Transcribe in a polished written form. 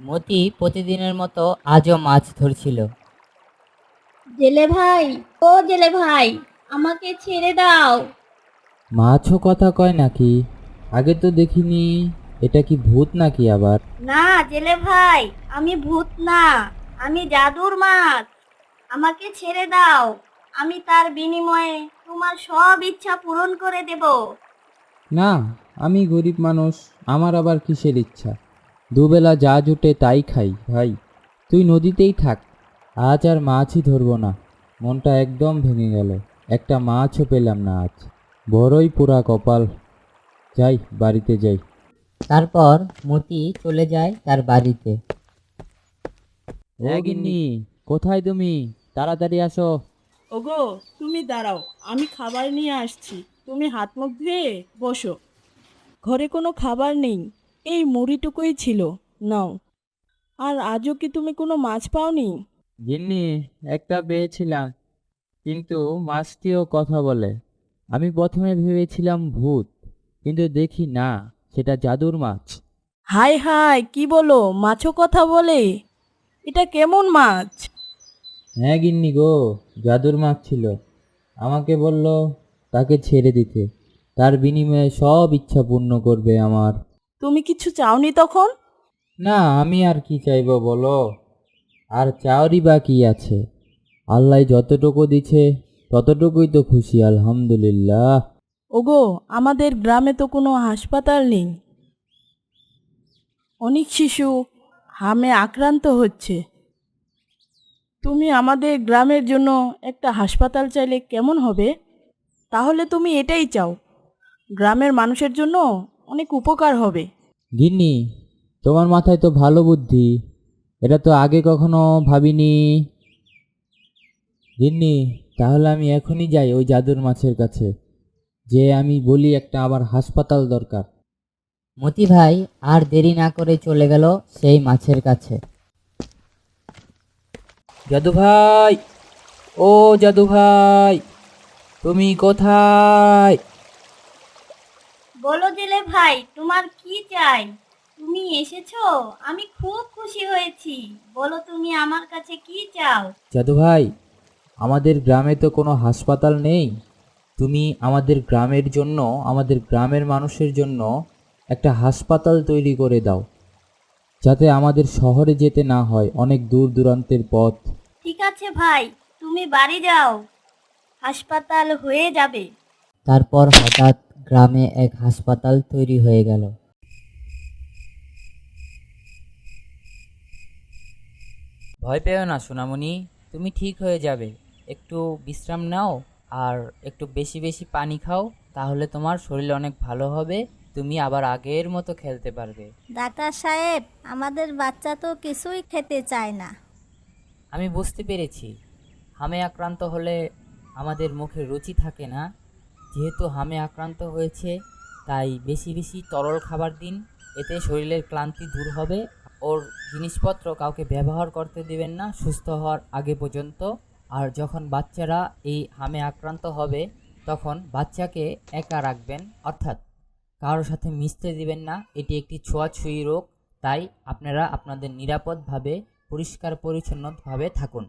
মতি প্রতিদিনের মতো আজও মাছ ধরছিল। জেলে ভাই, ও জেলে ভাই, আমাকে ছেড়ে দাও। মাছও কথা কয় নাকি? আগে তো দেখিনি। এটা কি ভূত নাকি আবার? না জেলে ভাই, আমি ভূত না, আমি জাদুর মাছ। আমাকে ছেড়ে দাও, আমি তার বিনিময়ে তোমার সব ইচ্ছা পূরণ করে দেব। না, আমি গরিব মানুষ, আমার আবার কিসের ইচ্ছা? দুবেলা যা জুটে তাই খাই ভাই। তুই নদীতেই থাক, আজ আর মাছই ধরবো না। মনটা একদম ভেঙে গেল, একটা মাছও পেলাম না আজ। বড়ই পোড়া কপাল। যাই, বাড়িতে যাই। তারপর মতি চলে যায় তার বাড়িতে। ও গিন্নি, কোথায় তুমি? তাড়াতাড়ি আসো। ওগো, তুমি দাঁড়াও, আমি খাবার নিয়ে আসছি। তুমি হাত মুখ ধুয়ে বসো। ঘরে কোনো খাবার নেই, এই মুড়িটুকুই ছিল, নাও। আর আজও কি তুমি কোনো মাছ পাওনি? গিন্নি, একটা পেয়েছিলাম, কিন্তু মাছটিও কথা বলে। আমি প্রথমে ভেবেছিলাম ভূত, কিন্তু দেখি না, সেটা জাদুর মাছ। হায় হায়, কি বলো, মাছও কথা বলে? এটা কেমন মাছ? হ্যাঁ গিন্নি গো, জাদুর মাছ ছিল। আমাকে বলল তাকে ছেড়ে দিতে, তার বিনিময়ে সব ইচ্ছা পূর্ণ করবে আমার। তুমি কিছু চাওনি তখন? না, আমি আর কি চাইবো বলো? আর চাওয়ারই বা কি আছে? আল্লাহ যতটুকু দিছে ততটুকুই তো খুশি, আলহামদুলিল্লাহ। ওগো, আমাদের গ্রামে তো কোনো হাসপাতাল নেই। অনেক শিশু হামে আক্রান্ত হচ্ছে। তুমি আমাদের গ্রামের জন্য একটা হাসপাতাল চাইলে কেমন হবে? তাহলে তুমি এটাই চাও, গ্রামের মানুষের জন্য অনেক উপকার হবে। গিন্নি, তোমার মাথায় তো ভালো বুদ্ধি, এটা তো আগে কখনো ভাবিনি। গিন্নি, তাহলে আমি এখনই যাই ওই জাদুর মাছের কাছে, যে আমি বলি একটা আমার হাসপাতাল দরকার। মতি ভাই আর দেরি না করে চলে গেল সেই মাছের কাছে। জাদু ভাই, ও জাদু ভাই, তুমি কোথায়? বলো জেলে ভাই, তোমার কি চাই? তুমি এসেছো, আমি খুব খুশি হয়েছি। বলো তুমি আমার কাছে কি চাও? জাদু ভাই, আমাদের গ্রামে তো কোনো হাসপাতাল নেই। তুমি আমাদের গ্রামের জন্য, আমাদের গ্রামের মানুষের জন্য একটা হাসপাতাল তৈরি করে দাও, যাতে আমাদের শহরে যেতে না হয়, অনেক দূর দূরান্তের পথ। ঠিক আছে ভাই, তুমি বাড়ি যাও, হাসপাতাল হয়ে যাবে। তারপর হঠাৎ গ্রামে এক হাসপাতাল তৈরি হয়ে গেল। ভয় পেও না সোনামণি, তুমি ঠিক হয়ে যাবে। একটু বিশ্রাম নাও আর একটু বেশি বেশি পানি খাও, তাহলে তোমার শরীর অনেক ভালো হবে। তুমি আবার আগের মতো খেলতে পারবে। ডাক্তার সাহেব, আমাদের বাচ্চা তো কিছুই খেতে চায় না। আমি বুঝতে পেরেছি, হামে আক্রান্ত হলে আমাদের মুখে রুচি থাকে না। যেহেতু হামে আক্রান্ত হয়েছে, তাই বেশি বেশি তরল খাবার দিন, এতে শরীরের ক্লান্তি দূর হবে। ওর জিনিসপত্র কাউকে ব্যবহার করতে দিবেন না সুস্থ হওয়ার আগে পর্যন্ত। আর যখন বাচ্চারা এই হামে আক্রান্ত হবে, তখন বাচ্চাকে একা রাখবেন, অর্থাৎ কারোর সাথে মিশতে দিবেন না। এটি একটি ছোঁয়াছুঁয়ি রোগ, তাই আপনারা আপনাদের নিরাপদভাবে পরিষ্কার পরিচ্ছন্নভাবে থাকুন।